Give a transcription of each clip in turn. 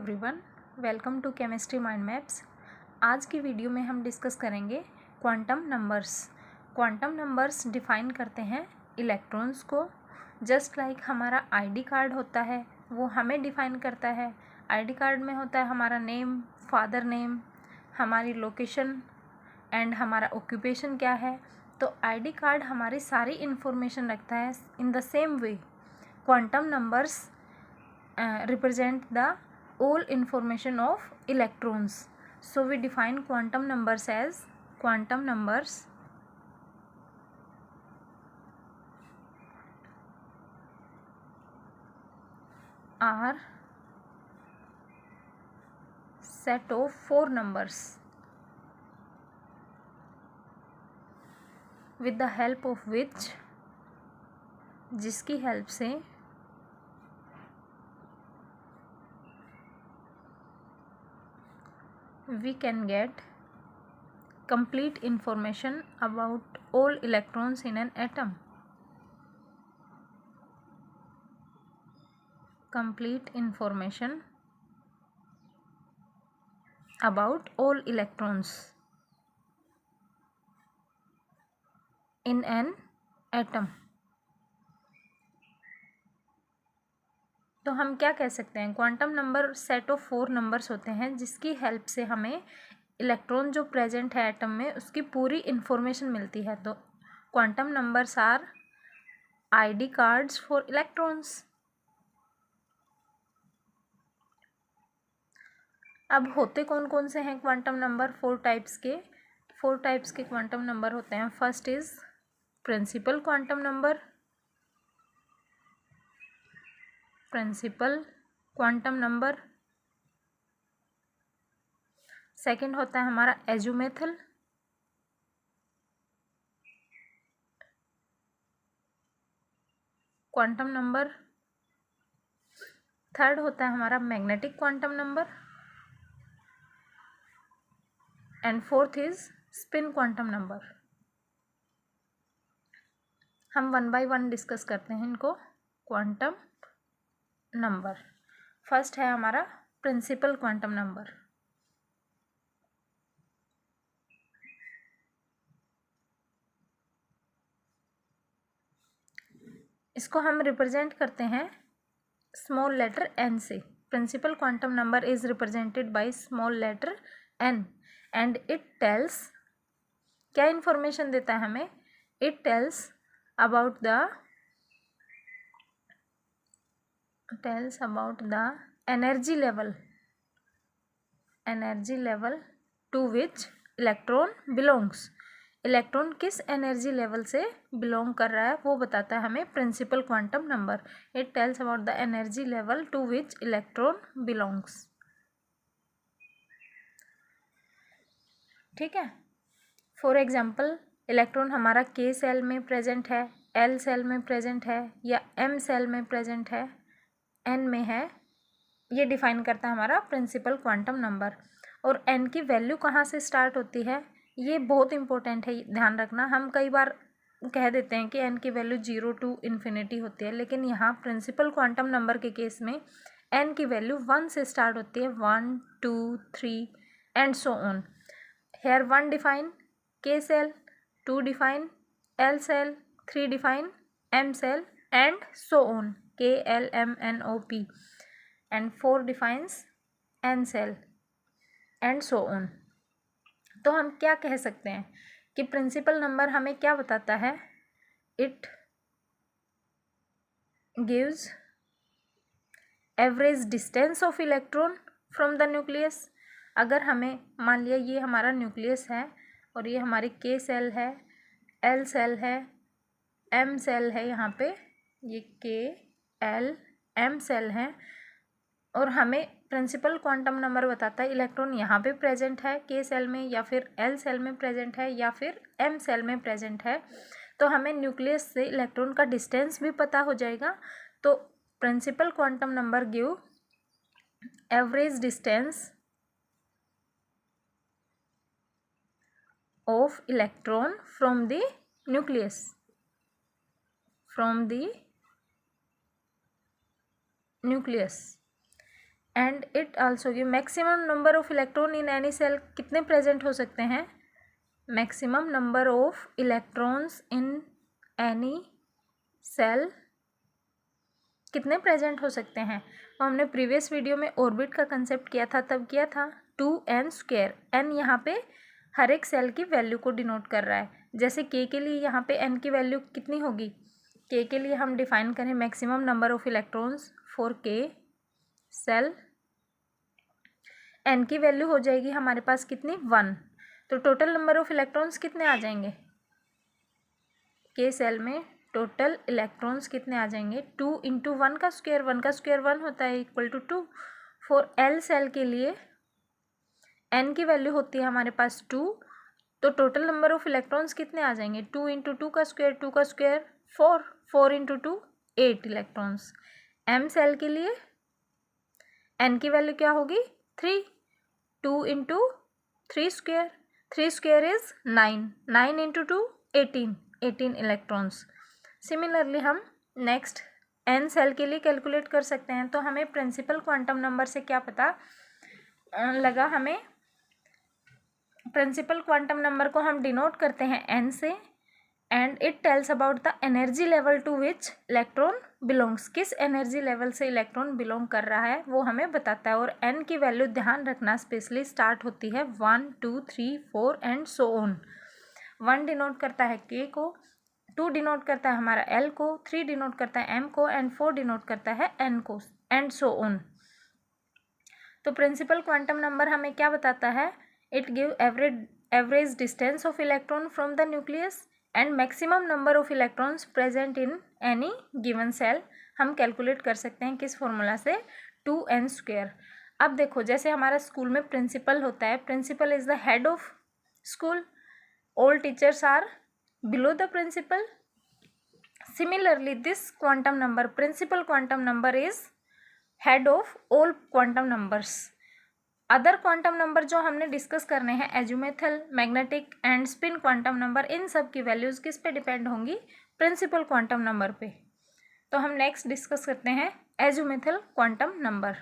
Everyone, welcome to chemistry mind maps. आज की video में हम डिस्कस करेंगे quantum numbers. Quantum numbers define करते हैं इलेक्ट्रॉन्स को। जस्ट लाइक हमारा आईडी कार्ड होता है, वो हमें डिफ़ाइन करता है। आईडी कार्ड में होता है हमारा नेम, फादर नेम, हमारी लोकेशन एंड हमारा ऑक्यूपेशन क्या है। तो आईडी कार्ड हमारी सारी इन्फॉर्मेशन रखता है। In the same way quantum numbers represent the all information of electrons. So we define quantum numbers as quantum numbers are set of four numbers with the help of which, जिसकी help से we can get complete information about all electrons in an atom. Complete information about all electrons in an atom. तो हम क्या कह सकते हैं, quantum number set of four numbers होते हैं जिसकी हेल्प से हमें इलेक्ट्रॉन जो प्रेजेंट है एटम में उसकी पूरी इंफॉर्मेशन मिलती है। तो quantum numbers are ID cards for electrons. अब होते कौन कौन से हैं क्वांटम नंबर? फोर टाइप्स के क्वांटम नंबर होते हैं। First is principal quantum number, principal quantum number. Second होता है हमारा एजुमेथल, क्वांटम नंबर। थर्ड होता है हमारा magnetic quantum number and fourth is spin quantum number. हम वन बाय वन डिस्कस करते हैं इनको। क्वांटम नंबर फर्स्ट है हमारा प्रिंसिपल क्वांटम नंबर। इसको हम रिप्रेजेंट करते हैं स्मॉल लेटर एन से। Principal quantum number is represented by small letter n and it tells, क्या इंफॉर्मेशन देता है हमें? It tells about the energy level to which electron belongs. Electron किस एनर्जी लेवल से बिलोंग कर रहा है वो बताता है हमें principal quantum number. It tells about the energy level to which electron belongs. ठीक है। फॉर एग्जाम्पल, इलेक्ट्रॉन हमारा के सेल में प्रेजेंट है, एल सेल में प्रेजेंट है या एम सेल में प्रेजेंट है, एन में है, ये डिफाइन करता है हमारा प्रिंसिपल क्वांटम नंबर। और एन की वैल्यू कहाँ से स्टार्ट होती है ये बहुत इंपॉर्टेंट है, ध्यान रखना। हम कई बार कह देते हैं कि एन की वैल्यू 0 टू इन्फिनिटी होती है, लेकिन यहाँ प्रिंसिपल क्वांटम नंबर के केस में एन की वैल्यू 1 से स्टार्ट होती है, 1 2 3 and so on. Here 1 define K shell, 2 define L shell, 3 define M shell and so on, K L M N O P, and 4 defines N shell and so on. तो हम क्या कह सकते हैं कि प्रिंसिपल नंबर हमें क्या बताता है? It gives average distance of electron from the nucleus. अगर हमें मान लिया ये हमारा न्यूक्लियस है और ये हमारी के सेल है, एल सेल है, एम सेल है, यहाँ पे ये के एल एम सेल है, और हमें प्रिंसिपल क्वांटम नंबर बताता है इलेक्ट्रॉन यहाँ पे प्रेजेंट है के सेल में या फिर एल सेल में प्रेजेंट है या फिर एम सेल में प्रेजेंट है। तो हमें न्यूक्लियस से इलेक्ट्रॉन का डिस्टेंस भी पता हो जाएगा। तो principal quantum number give average distance of electron from the nucleus, and it also give maximum number of electron in any shell कितने प्रेजेंट हो सकते हैं, maximum number of electrons in any shell कितने प्रेजेंट हो सकते हैं। तो हमने प्रीवियस वीडियो में ऑर्बिट का कंसेप्ट किया था, तब किया था 2n²। n यहाँ पे हर एक सेल की वैल्यू को डिनोट कर रहा है। जैसे k के लिए यहाँ पे n की वैल्यू कितनी होगी, k के लिए हम डिफाइन करें maximum number of electrons for k shell, n की वैल्यू हो जाएगी हमारे पास कितनी 1। तो टोटल नंबर ऑफ इलेक्ट्रॉन्स कितने आ जाएंगे k सेल में, टोटल इलेक्ट्रॉन्स कितने आ जाएंगे 2 × 1 का स्क्वायर, 1 का स्क्वायर 1 होता है equal to 2। For L shell के लिए n की वैल्यू होती है हमारे पास 2, तो टोटल नंबर ऑफ इलेक्ट्रॉन्स कितने आ जाएंगे 2 × 2 का स्क्वायर, 2 का स्क्वायर 4, 4 × 2 8 इलेक्ट्रॉन्स। M सेल के लिए n की वैल्यू क्या होगी 3, 2 × 3 square, 3 square is 9, 9 × 2 18, 18 electrons. Similarly हम नेक्स्ट n सेल के लिए कैलकुलेट कर सकते हैं। तो हमें प्रिंसिपल क्वांटम नंबर से क्या पता लगा, हमें प्रिंसिपल क्वांटम नंबर को हम डिनोट करते हैं n से, and it tells about the energy level to which electron belongs, किस एनर्जी लेवल से इलेक्ट्रॉन बिलोंग कर रहा है वो हमें बताता है। और n की वैल्यू ध्यान रखना स्पेशली स्टार्ट होती है 1 2 3 4 एंड सो ऑन। 1 डिनोट करता है k को, 2 डिनोट करता है हमारा L को, 3 डिनोट करता है M को, एंड 4 डिनोट करता है N को, एंड सो ऑन। तो प्रिंसिपल क्वांटम नंबर हमें क्या बताता है, it give average distance of electron from the nucleus and maximum number of electrons present in any given shell. हम कैलकुलेट कर सकते हैं किस फॉर्मूला से, 2n²। अब देखो जैसे हमारा स्कूल में प्रिंसिपल होता है, principal is the head of school, all teachers are below the principal. Similarly, this quantum number, principal quantum number, is head of all quantum numbers. Other quantum number जो हमने discuss करने हैं, azimuthal, magnetic and spin quantum number, इन सब की values किस पे depend होंगी, प्रिंसिपल क्वांटम नंबर पे। तो हम नेक्स्ट डिस्कस करते हैं azimuthal quantum number.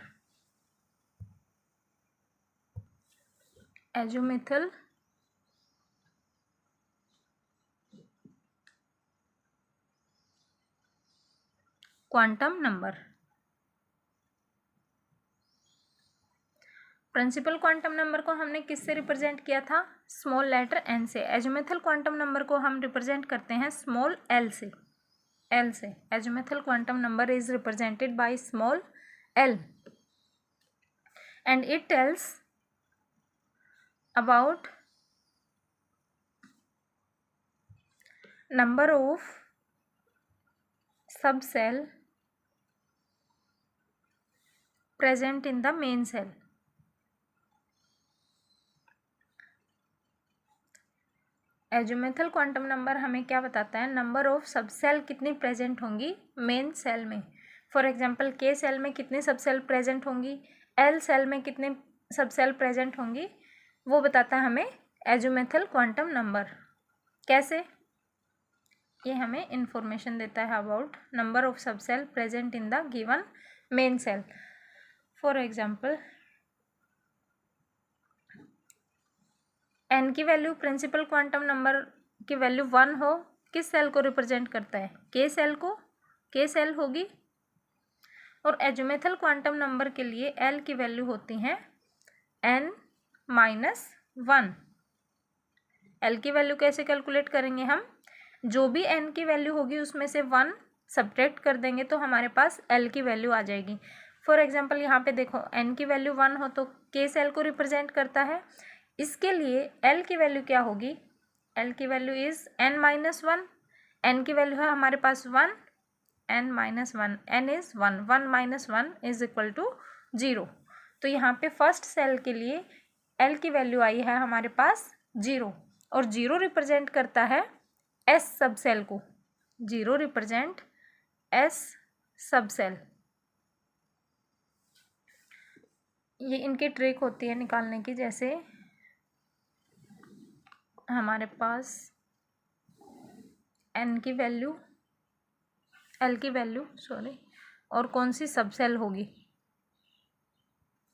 Azimuthal quantum number, principal quantum number को हमने किससे रिप्रेजेंट किया था, स्मॉल लेटर n से। एजुमेथल क्वांटम नंबर को हम रिप्रेजेंट करते हैं स्मॉल l से, l से। Azimuthal quantum number is represented by small l and it tells about number of subshell present in the main cell। Azimuthal quantum number हमें क्या बताता है, नंबर ऑफ सब सेल कितनी present होंगी main shell में। For example K shell में कितनी subshell present होंगी, एल सेल में कितने सब सेल प्रेजेंट होंगी, वो बताता है हमें एजुमेथल क्वांटम नंबर। कैसे, ये हमें इंफॉर्मेशन देता है about number of subshell present in the given main shell. For example n की वैल्यू प्रिंसिपल क्वांटम नंबर की वैल्यू 1 हो, किस सेल को रिप्रेजेंट करता है, k सेल को, k सेल होगी। और एजुमेथल क्वांटम नंबर के लिए l की वैल्यू होती है n-1। l की वैल्यू कैसे कैलकुलेट करेंगे हम, जो भी n की वैल्यू होगी उसमें से 1 सब्ट्रैक्ट कर देंगे तो हमारे पास l की वैल्यू आ जाएगी। फॉर एग्जांपल यहाँ पे देखो n की वैल्यू 1 हो तो k सेल को रिप्रेजेंट करता है, इसके लिए l की वैल्यू क्या होगी, l की वैल्यू इज n-1। n की वैल्यू है हमारे पास 1, n-1, n is 1, 1 - 1 is equal to 0। तो यहाँ पे फर्स्ट सेल के लिए l की वैल्यू आई है हमारे पास 0, और 0 रिप्रेजेंट करता है s सब सेल को, 0 रिप्रेजेंट s सब सेल। ये इनकी ट्रिक होती है निकालने की, जैसे हमारे पास n की वैल्यू, l की वैल्यू सॉरी, और कौन सी सब सेल होगी,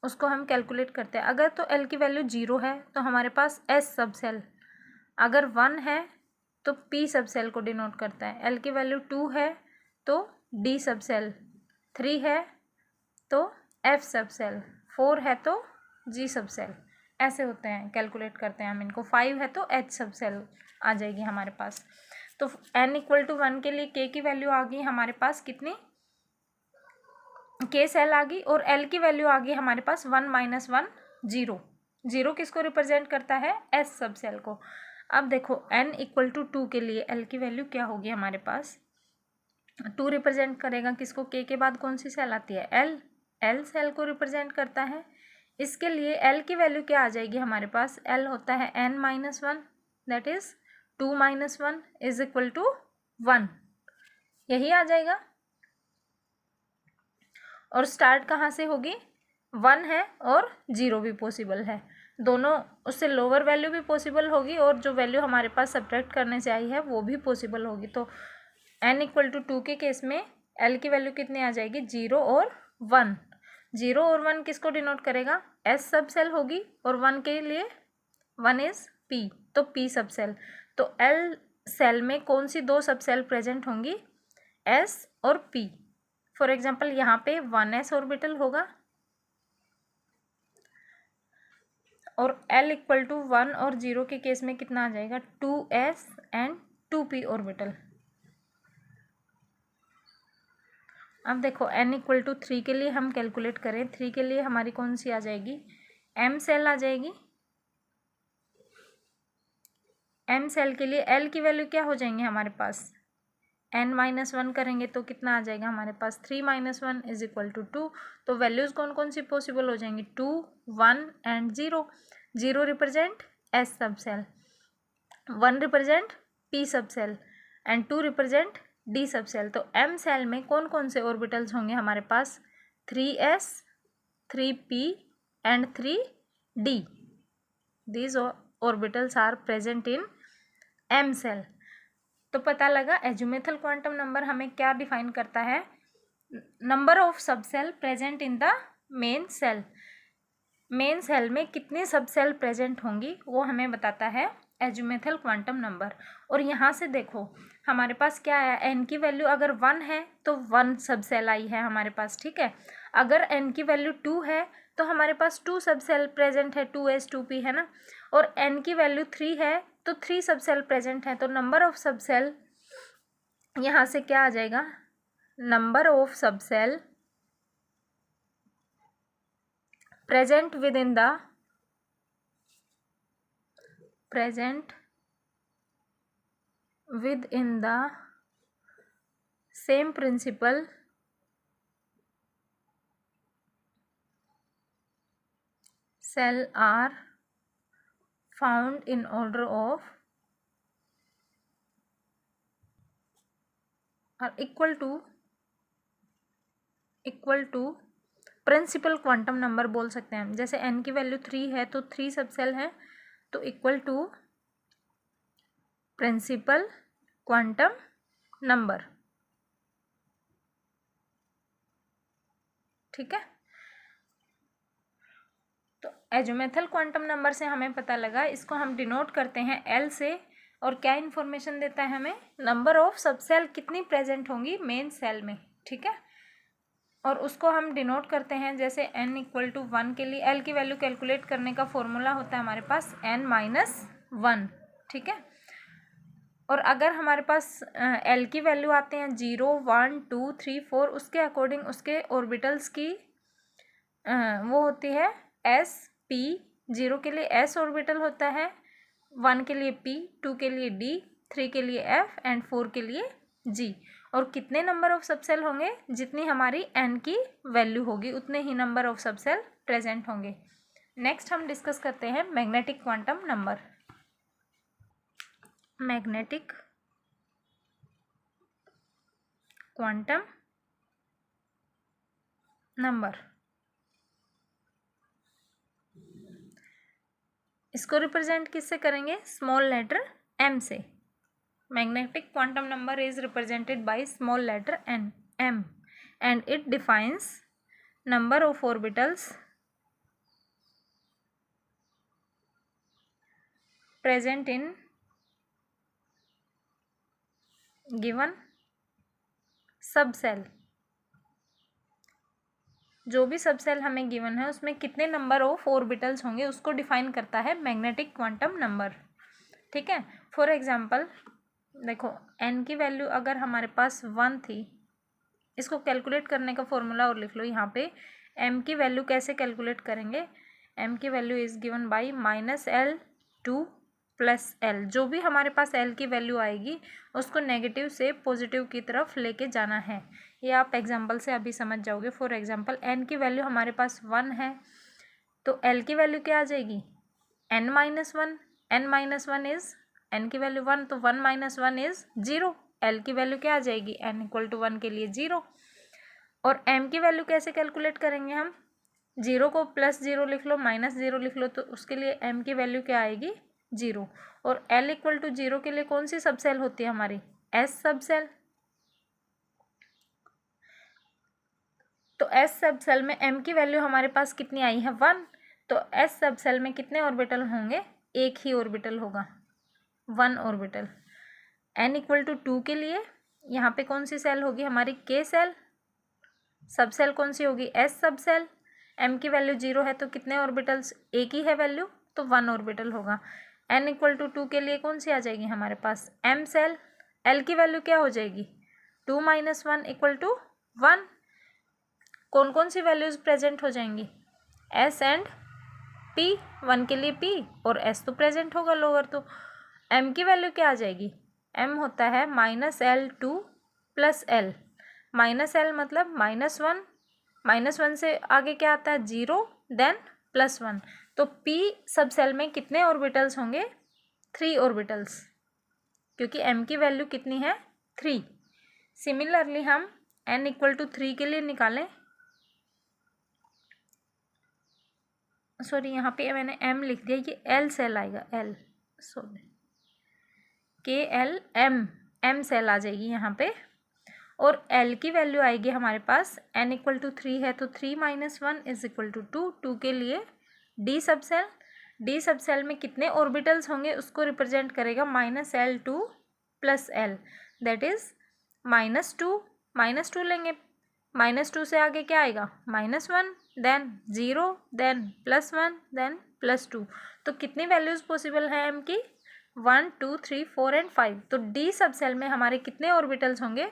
उसको हम कैलकुलेट करते हैं। अगर तो एल की वैल्यू 0 है तो हमारे पास एस सब सेल, अगर 1 है तो पी सब सेल को डिनोट करता है, एल की वैल्यू 2 है तो डी सब सेल, 3 है तो एफ सब सेल, 4 है तो जी सब सेल, ऐसे होते हैं, कैलकुलेट करते हैं हम इनको। 5 है तो एच सब सेल आ जाएगी हमारे पास। तो n इक्वल टू 1 के लिए k की वैल्यू आ गई हमारे पास कितनी, k सेल आ गई, और l की वैल्यू आ गई हमारे पास 1 - 1 0। 0 किसको रिप्रेजेंट करता है, s सब सेल को। अब देखो n इक्वल टू 2 के लिए l की वैल्यू क्या होगी हमारे पास, 2 रिप्रेजेंट करेगा किसको, k के बाद कौन सी सेल आती है, l सेल को रिप्रेजेंट करता है। इसके लिए l की वैल्यू क्या आ जाएगी हमारे पास, l होता है n - 1, that is 2 - 1 is equal to 1, यही आ जाएगा। और स्टार्ट कहाँ से होगी, 1 है और 0 भी पॉसिबल है, दोनों, उससे लोअर वैल्यू भी पॉसिबल होगी और जो वैल्यू हमारे पास सब्ट्रैक्ट करने से आई है वो भी पॉसिबल होगी। तो n इक्वल टू 2 के केस में l की वैल्यू कितनी आ जाएगी, 0 और 1। 0 और 1 किसको डिनोट करेगा, s सब सेल होगी, और 1 के लिए 1 इज p, तो p सब सेल। तो l सेल में कौन सी दो सब सेल प्रेजेंट होंगी, s और p। फॉर एग्जाम्पल यहाँ पे 1s ऑर्बिटल होगा और l इक्वल टू 1 और 0 के केस में कितना आ जाएगा, 2s एंड 2p ऑर्बिटल। अब देखो n इक्वल टू 3 के लिए हम कैलकुलेट करें, 3 के लिए हमारी कौन सी आ जाएगी, m सेल आ जाएगी। m सेल के लिए l की वैल्यू क्या हो जाएंगे हमारे पास, n - 1 करेंगे तो कितना आ जाएगा हमारे पास, 3 - 1 इज इक्वल टू 2। तो वैल्यूज़ कौन कौन सी पॉसिबल हो जाएंगी, 2, 1 and 0। 0 represent s subshell, 1 represent p subshell and 2 represent d subshell. तो m सेल में कौन कौन से ऑर्बिटल्स होंगे हमारे पास, 3s, 3p and 3d। These orbitals are present in m shell. तो पता लगा एजुमेथल क्वांटम नंबर हमें क्या डिफाइन करता है, number of subshell present in the main shell. Main shell में कितनी सब सेल प्रेजेंट होंगी वो हमें बताता है एजुमेथल क्वांटम नंबर। और यहाँ से देखो हमारे पास क्या है, n की वैल्यू अगर 1 है तो 1 सब सेल आई है हमारे पास, ठीक है। अगर n की वैल्यू 2 है तो हमारे पास 2 सब सेल प्रेजेंट है, 2s 2p है ना। और n की वैल्यू 3 है तो 3 सब सेल प्रेजेंट है। तो नंबर ऑफ सब सेल यहाँ से क्या आ जाएगा, number of subshell present within the same principal cell are found in order of are equal to principal quantum number बोल सकते हैं हम। जैसे n की वैल्यू 3 है तो 3 सब सेल है, तो equal to principal quantum number, ठीक है। तो एजुमेथल क्वांटम नंबर से हमें पता लगा, इसको हम डिनोट करते हैं L से, और क्या इन्फॉर्मेशन देता है हमें, नंबर ऑफ सब सेल कितनी प्रेजेंट होंगी मेन सेल में, ठीक है। और उसको हम डिनोट करते हैं जैसे n इक्वल टू 1 के लिए l की वैल्यू कैलकुलेट करने का फॉर्मूला होता है हमारे पास n - 1, ठीक है। और अगर हमारे पास l की वैल्यू आते हैं 0, 1, 2, 3, 4, उसके अकॉर्डिंग उसके ऑर्बिटल्स की वो होती है s p। 0 के लिए s ऑर्बिटल होता है, 1 के लिए p, 2 के लिए d, 3 के लिए f एंड 4 के लिए g। और कितने नंबर ऑफ सब सेल होंगे, जितनी हमारी n की वैल्यू होगी उतने ही number of subshell present होंगे। नेक्स्ट हम डिस्कस करते हैं magnetic quantum number. Magnetic quantum number, इसको रिप्रेजेंट किससे करेंगे, स्मॉल लेटर m से। Magnetic quantum number is represented by small letter m, and it defines number of orbitals present in given subshell. जो भी सब cell हमें given है उसमें कितने नंबर ऑफ ऑर्बिटल्स होंगे उसको डिफाइन करता है मैग्नेटिक क्वांटम नंबर। ठीक है, फॉर एग्जांपल देखो n की वैल्यू अगर हमारे पास 1 थी, इसको कैलकुलेट करने का फॉर्मूला और लिख लो यहाँ पे। m की वैल्यू कैसे कैलकुलेट करेंगे, m की value is given by -L2 + L। जो भी हमारे पास L की वैल्यू आएगी उसको नेगेटिव से पॉजिटिव की तरफ लेके जाना है। ये आप एग्जाम्पल से अभी समझ जाओगे। फॉर एग्जाम्पल n की वैल्यू हमारे पास 1 है तो L की वैल्यू क्या आ जाएगी, n-1। n-1 इज n की वैल्यू 1 तो 1 - 1 इज 0। L की वैल्यू क्या आ जाएगी, n = 1 के लिए 0। और m की वैल्यू कैसे कैलकुलेट करेंगे हम, 0 को +0 लिख लो, -0 लिख लो, तो उसके लिए m की वैल्यू क्या आएगी, 0। और L = 0 के लिए कौन सी सब सेल होती है हमारी, S सब सेल। तो S सब सेल में m की वैल्यू हमारे पास कितनी आई है, 1। तो S सब सेल में कितने ऑर्बिटल होंगे, एक ही ऑर्बिटल होगा, 1 ऑर्बिटल। n = 2 के लिए यहाँ पे कौन सी सेल होगी हमारी, K सेल। सब सेल कौन सी होगी, S सब सेल। m की वैल्यू 0 है तो कितने ऑर्बिटल्स, एक ही है वैल्यू तो 1 ऑर्बिटल होगा। n = 2 के लिए कौन सी आ जाएगी हमारे पास, M सेल। L की वैल्यू क्या हो जाएगी, 2 - 1 = 1। कौन कौन सी वैल्यूज़ प्रेजेंट हो जाएंगी, S एंड P। 1 के लिए P और S तो प्रेजेंट होगा लोअर। तो M की वैल्यू क्या आ जाएगी, M होता है -L2 + L। -L मतलब -1, -1 से आगे क्या आता है, 0 देन +1। तो P सब सेल में कितने ऑर्बिटल्स होंगे, 3 ऑर्बिटल्स, क्योंकि M की वैल्यू कितनी है, 3। सिमिलरली हम n = 3 के लिए निकालें, सॉरी यहाँ पे मैंने m लिख दिया, ये L सेल आएगा, L sorry KL M shell आ जाएगी यहाँ पे। और L की वैल्यू आएगी हमारे पास, n = 3 है तो 3 - 1 = 2। 2 के लिए D सब सेल। D सब सेल में कितने ऑर्बिटल्स होंगे उसको रिप्रेजेंट करेगा -L2 + L, दैट इज -2। -2 लेंगे, -2 से आगे क्या आएगा, -1 देन 0 देन +1 देन +2। तो कितनी वैल्यूज़ पॉसिबल है m की, 1 2 3 4 एंड 5। तो D सब सेल में हमारे कितने ऑर्बिटल्स होंगे,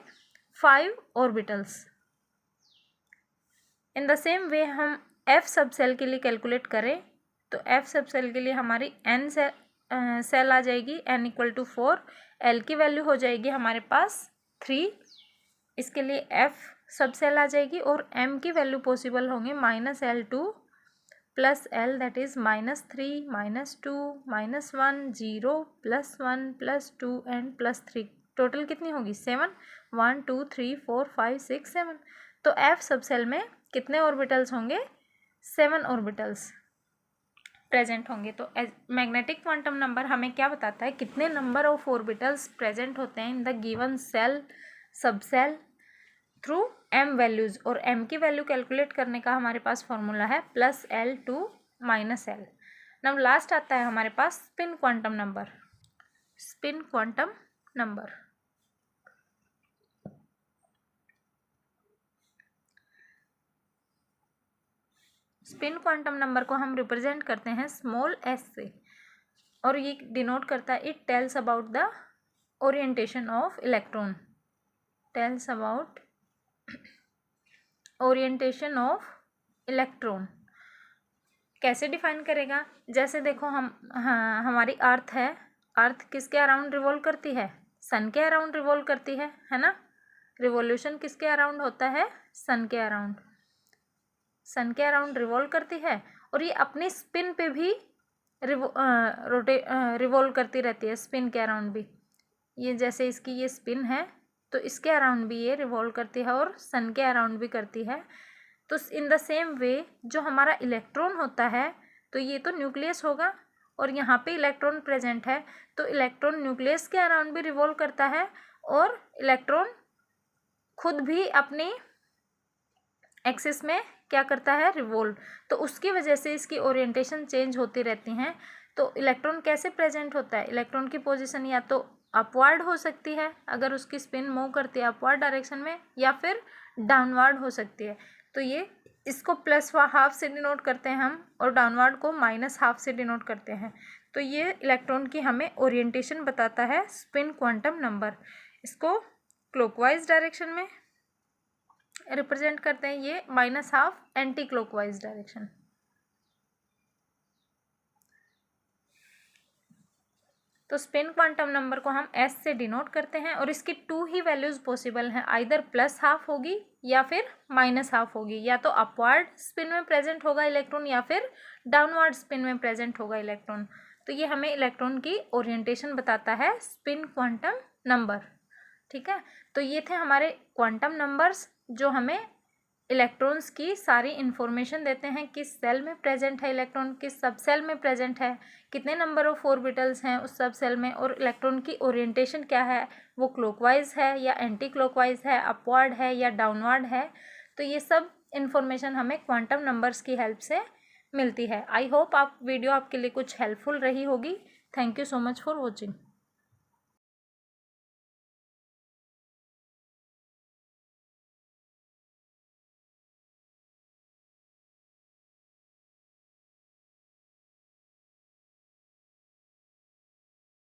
5 orbitals. In the same way हम F सब सेल के लिए कैलकुलेट करें तो F सब सेल के लिए हमारी n सेल आ जाएगी, n = 4। L की वैल्यू हो जाएगी हमारे पास 3, इसके लिए F सब सेल आ जाएगी। और M की वैल्यू पॉसिबल होंगे -L2 + L, that is -3 -2 -1 0 +1 +2 and +3। Total कितनी होगी, 7। 1 2 3 4 5 6 7। तो F सब सेल में कितने ऑर्बिटल्स होंगे, 7 ऑर्बिटल्स प्रेजेंट होंगे। तो मैग्नेटिक क्वांटम नंबर हमें क्या बताता है, कितने नंबर ऑफ ऑर्बिटल्स प्रेजेंट होते हैं इन द गिवन सेल सब सेल थ्रू m वैल्यूज़। और m की वैल्यू कैलकुलेट करने का हमारे पास फॉर्मूला है +L2 - L। नाउ लास्ट आता है हमारे पास spin quantum number. Spin quantum number, spin quantum number को हम रिप्रेजेंट करते हैं स्मॉल s से, और ये डिनोट करता है, it tells about the orientation of electron. Tells about orientation of electron. कैसे डिफाइन करेगा, जैसे देखो हमारी अर्थ है, अर्थ किसके अराउंड रिवॉल्व करती है, सन के अराउंड रिवॉल्व करती है ना। रिवॉल्यूशन किसके अराउंड होता है, सन के अराउंड। सन के अराउंड रिवॉल्व करती है और ये अपनी स्पिन पे भी रिवॉल्व करती रहती है, स्पिन के अराउंड भी। ये जैसे इसकी ये स्पिन है तो इसके अराउंड भी ये रिवॉल्व करती है और सन के अराउंड भी करती है। तो इन द सेम वे जो हमारा इलेक्ट्रॉन होता है, तो ये तो न्यूक्लियस होगा और यहाँ पे इलेक्ट्रॉन प्रेजेंट है, तो इलेक्ट्रॉन न्यूक्लियस के अराउंड भी रिवॉल्व करता है और इलेक्ट्रॉन खुद भी अपनी एक्सिस में क्या करता है, रिवॉल्व। तो उसकी वजह से इसकी ओरिएंटेशन चेंज होती रहती हैं। तो इलेक्ट्रॉन कैसे प्रेजेंट होता है, इलेक्ट्रॉन की पोजीशन या तो अपवर्ड हो सकती है अगर उसकी स्पिन मूव करती है अपवर्ड डायरेक्शन में, या फिर डाउनवर्ड हो सकती है। तो ये इसको +1/2 से डिनोट करते हैं हम, और डाउनवर्ड को -1/2 से डिनोट करते हैं। तो ये इलेक्ट्रॉन की हमें ओरिएंटेशन बताता है स्पिन क्वांटम नंबर। इसको क्लॉकवाइज डायरेक्शन में रिप्रेजेंट करते हैं, ये -1/2 एंटी क्लॉकवाइज डायरेक्शन। तो स्पिन क्वांटम नंबर को हम S से डिनोट करते हैं, और इसकी 2 ही वैल्यूज़ पॉसिबल हैं, आइदर +1/2 होगी या फिर -1/2 होगी। या तो अपवर्ड स्पिन में प्रेजेंट होगा इलेक्ट्रॉन या फिर डाउनवर्ड स्पिन में प्रेजेंट होगा इलेक्ट्रॉन। तो ये हमें इलेक्ट्रॉन की ओरिएंटेशन बताता है स्पिन क्वांटम नंबर। ठीक है, तो ये थे हमारे क्वांटम नंबर्स जो हमें इलेक्ट्रॉन्स की सारी इन्फॉर्मेशन देते हैं, किस सेल में प्रेजेंट है इलेक्ट्रॉन, किस सब सेल में प्रेजेंट है, कितने नंबर ऑफ ऑर्बिटल्स हैं उस सब सेल में, और इलेक्ट्रॉन की ओरिएंटेशन क्या है, वो क्लॉकवाइज है या एंटी क्लॉकवाइज है, अपवर्ड है या डाउनवर्ड है। तो ये सब इन्फॉर्मेशन हमें क्वांटम नंबर्स की हेल्प से मिलती है। आई होप वीडियो आपके लिए कुछ हेल्पफुल रही होगी। Thank you so much for watching.